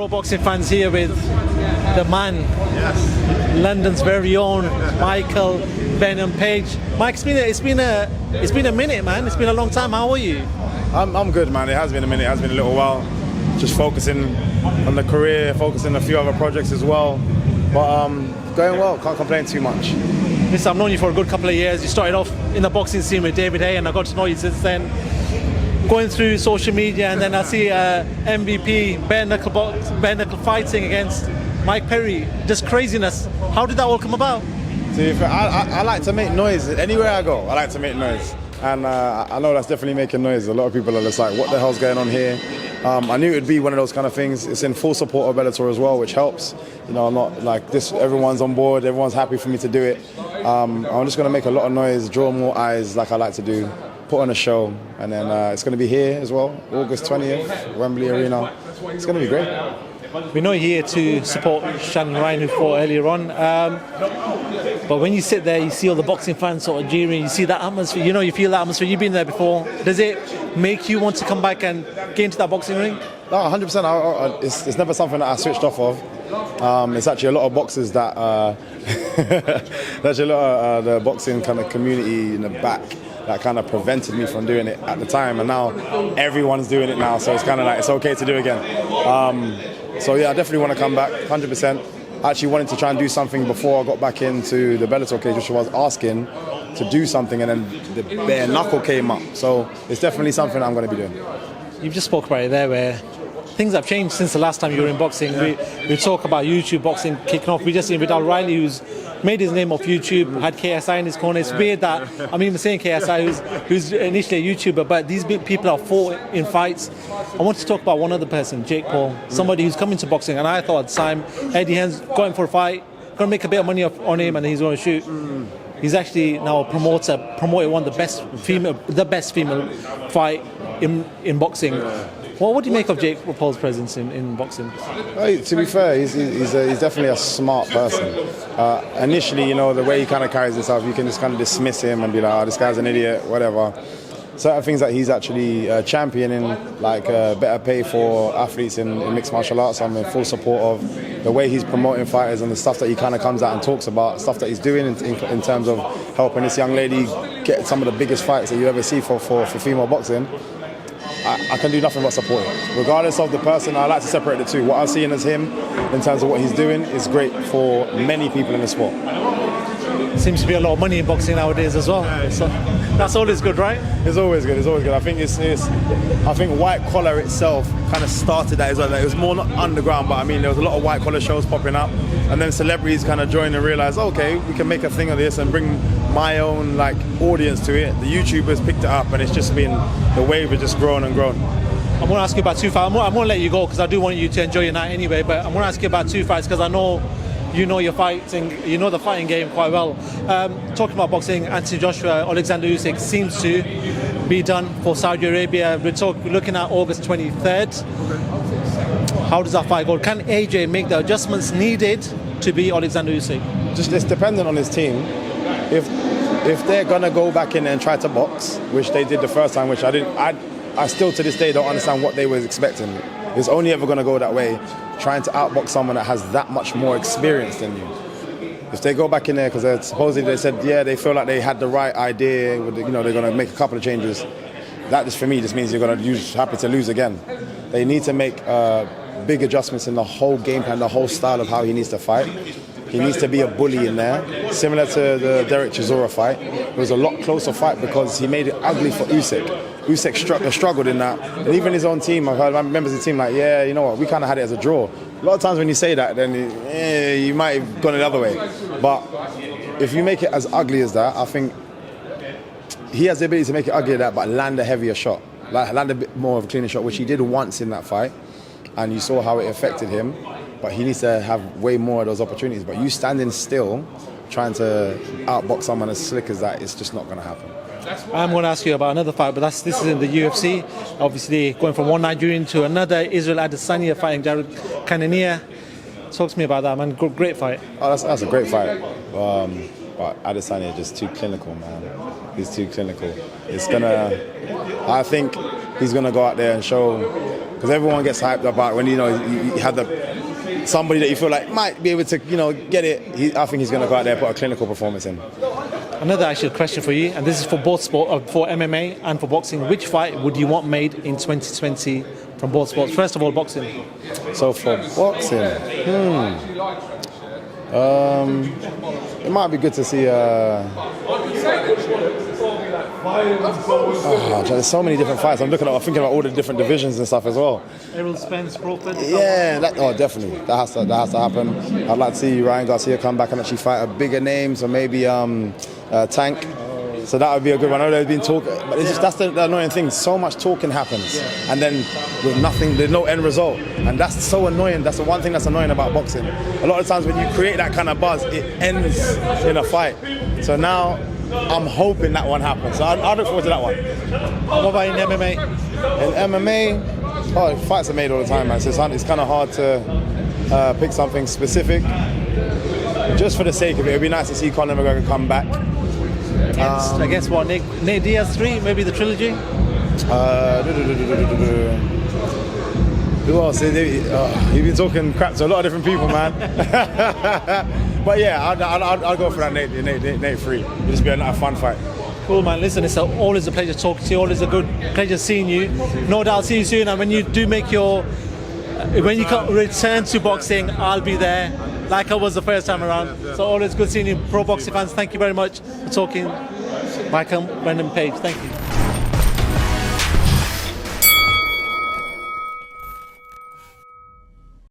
Pro Boxing fans here with the man, London's very own Michael Venom Page. Mike, it's been a minute, man. It's been a long time. How are you? I'm good, man. It has been a minute. It has been a little while. Just focusing on the career, focusing on a few other projects as well. But going well. Can't complain too much. Listen, I've known you for a good couple of years. You started off in the boxing scene with David Haye, and I got to know you since then. Going through social media, and then I see MVP bare knuckle fighting against Mike Perry. Just craziness. How did that all come about? See, I like to make noise anywhere I go. I like to make noise, and I know that's definitely making noise. A lot of people are just like, "What the hell's going on here?" I knew it would be one of those kind of things. It's in full support of Bellator as well, which helps. You know, I'm not like this. Everyone's on board. Everyone's happy for me to do it. I'm just going to make a lot of noise, draw more eyes, like I like to do. Put on a show, and then it's going to be here as well, August 20th, Wembley Arena. It's going to be great. We know you're here to support Shannon Ryan, who fought earlier on. But when you sit there, you see all the boxing fans sort of jeering, you see that atmosphere, you feel that atmosphere. You've been there before. Does it make you want to come back and get into that boxing ring? No, 100%. It's never something that I switched off of. It's actually a lot of boxers that, there's a lot of the boxing kind of community in the back that kind of prevented me from doing it at the time, and now everyone's doing it now, so it's kind of like it's okay to do again. So yeah, I definitely want to come back, 100%. I actually wanted to try and do something before I got back into the Bellator cage, which I was asking to do something, and then the bare knuckle came up. So it's definitely something I'm going to be doing. You've just spoke about it there, where things have changed since the last time you were in boxing. We talk about YouTube boxing kicking off. We just seen Vidal Riley, who's made his name off YouTube, had KSI in his corner. It's weird that I'm even saying KSI, who's initially a YouTuber, but these big people are fought in fights. I want to talk about one other person, Jake Paul, somebody who's come into boxing, and I thought at the time Eddie Hearn's going for a fight, going to make a bit of money on him, and he's going to shoot. He's actually now a promoted one of the best female fight in boxing. Well, what do you make of Jake Paul's presence in boxing? Well, to be fair, he's definitely a smart person. Initially, the way he kind of carries himself, you can just kind of dismiss him and be like, "Oh, this guy's an idiot," whatever. Certain things that he's actually championing, like better pay for athletes in mixed martial arts, I'm in full support of. The way he's promoting fighters and the stuff that he kind of comes out and talks about, stuff that he's doing in terms of helping this young lady get some of the biggest fights that you ever see for female boxing. I can do nothing but support him. Regardless of the person, I like to separate the two. What I'm seeing as him, in terms of what he's doing, is great for many people in the sport. Seems to be a lot of money in boxing nowadays as well. So that's always good, right? It's always good. It's always good. I think white collar itself kind of started that as well. It was more not underground, but I mean there was a lot of white collar shows popping up, and then celebrities kind of joined and realized, okay, we can make a thing of this and bring my own audience to it. The YouTubers picked it up, and it's just been the wave has just grown and grown. I'm going to ask you about two fights. I'm going to let you go because I do want you to enjoy your night anyway. But I'm going to ask you about two fights because I know you know your fighting, you know the fighting game quite well. Talking about boxing, Anthony Joshua, Oleksandr Usyk seems to be done for Saudi Arabia. We're looking at August 23rd. How does that fight go? Can AJ make the adjustments needed to be Oleksandr Usyk? Just it's dependent on his team. If they're gonna go back in and try to box, which they did the first time, which I still to this day don't understand what they were expecting. It's only ever gonna go that way, trying to outbox someone that has that much more experience than you. If they go back in there, because supposedly they said, yeah, they feel like they had the right idea, they're gonna make a couple of changes. That just for me just means you're gonna happy to lose again. They need to make big adjustments in the whole game plan, the whole style of how he needs to fight. He needs to be a bully in there, similar to the Derek Chisora fight. It was a lot closer fight because he made it ugly for Usyk. Usyk struggled in that. And even his own team, I've heard members of the team like, yeah, you know what, we kind of had it as a draw. A lot of times when you say that, then you might have gone the other way. But if you make it as ugly as that, I think he has the ability to make it ugly as that, but land a heavier shot. Land a bit more of a cleaner shot, which he did once in that fight. And you saw how it affected him. But he needs to have way more of those opportunities. But you standing still, trying to outbox someone as slick as that, it's just not going to happen. I'm going to ask you about another fight, but this is in the UFC. Obviously, going from one Nigerian to another, Israel Adesanya fighting Jared Cannonier. Talk to me about that, man. Great fight. Oh, that's a great fight. But Adesanya is just too clinical, man. He's too clinical. I think he's gonna go out there and show because everyone gets hyped about when you have somebody that you feel like might be able to get it. I think he's going to go out there and put a clinical performance in. Another actual question for you, and this is for both sport, for MMA and for boxing. Which fight would you want made in 2020 from both sports? First of all, boxing. So for boxing, it might be good to see. There's so many different fights. I'm thinking about all the different divisions and stuff as well. Errol Spence, Crawford. Yeah, definitely. That has to happen. I'd like to see Ryan Garcia come back and actually fight a bigger name, so maybe Tank. So that would be a good one. I know there's been talk, but that's the annoying thing. So much talking happens, and then with nothing, there's no end result, and that's so annoying. That's the one thing that's annoying about boxing. A lot of times when you create that kind of buzz, it ends in a fight. So now I'm hoping that one happens. So I look forward to that one. What about in MMA? In MMA, fights are made all the time, man. So it's kind of hard to pick something specific. Just for the sake of it, it'd be nice to see Conor McGregor come back. I guess what, Nate Diaz 3, maybe the trilogy? Who else? You've been talking crap to a lot of different people, man. But yeah, I'll go for that Nate 3. It'll just be another fun fight. Cool, man. Listen, it's always a pleasure talking to you. Always a good pleasure seeing you. No doubt I'll see you soon. And when you do make when you return to boxing, I'll be there, like I was the first time around. So always good seeing you, pro boxing fans. Thank you very much for talking. Michael Brendan Page, thank you.